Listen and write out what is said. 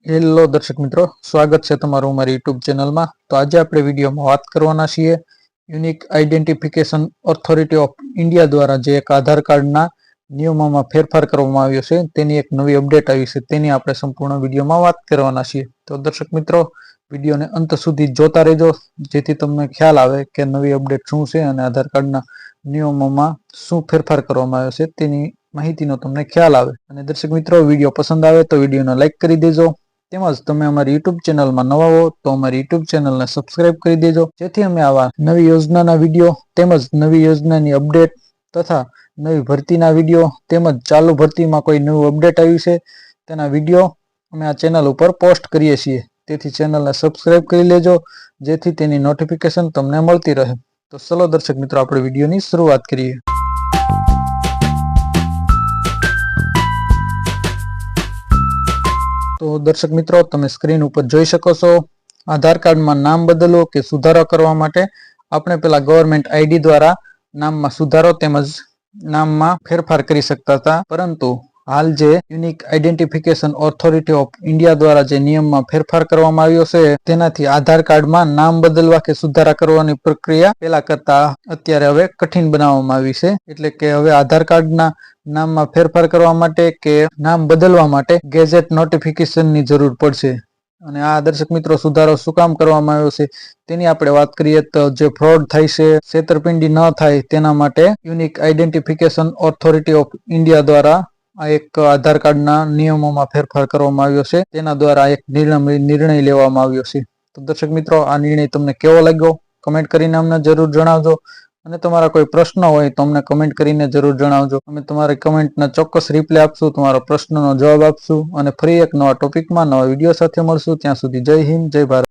Hello દર્શક મિત્રો, સ્વાગત છે તમારું અમારી યુટ્યુબ ચેનલમાં। તો આજે આપણે વિડીયોમાં વાત કરવાના છીએ unique identification authority of India દ્વારા જે એક આધાર કાર્ડના નિયમોમાં ફેરફાર કરવામાં આવ્યો છે તેની એક નવી અપડેટ આવી છે, તેની આપણે સંપૂર્ણ વિડીયોમાં વાત કરવાના છીએ। તો દર્શક મિત્રો, વિડીયોને અંત સુધી જોતા રહેજો જેથી તમને ખ્યાલ આવે કે નવી અપડેટ શું છે અને આધાર કાર્ડના નિયમોમાં શું ફેરફાર કરવામાં આવ્યો છે તેની માહિતીનો તમને ખ્યાલ આવે। અને દર્શક મિત્રો, વિડીયો પસંદ આવે તો વિડીયોને લાઈક કરી દેજો। તેમજ તમે અમારી યુટ્યુબ ચેનલમાં નવા હો તો અમારી યુટ્યુબ ચેનલને સબસ્ક્રાઇબ કરી દેજો જેથી અમે આવા નવી યોજનાના વિડીયો તેમજ નવી યોજનાની અપડેટ તથા નવી ભરતીના વિડીયો તેમજ ચાલુ ભરતીમાં કોઈ નવું અપડેટ આવ્યું છે તેના વિડીયો અમે આ ચેનલ ઉપર પોસ્ટ કરીએ છીએ। તેથી ચેનલને સબસ્ક્રાઇબ કરી લેજો જેથી તેની નોટિફિકેશન તમને મળતી રહે। તો ચલો દર્શક મિત્રો, આપણે વિડીયોની શરૂઆત કરીએ। તો દર્શક મિત્રો, તમે સ્ક્રીન ઉપર જોઈ શકો છો, આધાર કાર્ડમાં નામ બદલવો કે સુધારો કરવા માટે આપણે પેલા ગવર્મેન્ટ આઈડી દ્વારા નામમાં સુધારો તેમજ નામમાં ફેરફાર કરી શકતા હતા, પરંતુ હાલ જે unique identification authority of India દ્વારા જે નિયમમાં ફેરફાર કરવામાં આવ્યો છે તેનાથી આધાર કાર્ડમાં નામ બદલવા કે સુધારા કરવાની પ્રક્રિયા પેલા કરતા અત્યારે હવે કઠિન બનાવવામાં આવી છે। એટલે કે હવે આધાર કાર્ડના નામમાં ફેરફાર કરવા માટે કે નામ બદલવા માટે ગેઝેટ નોટિફિકેશનની જરૂર પડશે। અને આ દર્શક મિત્રો, સુધારો શું કામ કરવામાં આવ્યો છે તેની આપણે વાત કરીએ તો જે ફ્રોડ થાય છે, છેતરપિંડી ન થાય તેના માટે unique identification authority of India દ્વારા આ એક આધાર કાર્ડના નિયમોમાં ફેરફાર કરવામાં આવ્યો છે, તેના દ્વારા એક નિર્ણય લેવામાં આવ્યો છે। તો દર્શક મિત્રો, આ નિર્ણય તમને કેવો લાગ્યો કમેન્ટ કરીને અમને જરૂર જણાવજો, અને તમારા કોઈ પ્રશ્ન હોય તો અમને કમેન્ટ કરીને જરૂર જણાવજો। અમે તમારી કમેન્ટના ચોક્કસ રિપ્લાય આપશું, તમારા પ્રશ્નનો જવાબ આપશું, અને ફરી એક નવા ટોપિકમાં નવા વિડીયો સાથે મળશું। ત્યાં સુધી જય હિન્દ, જય ભારત।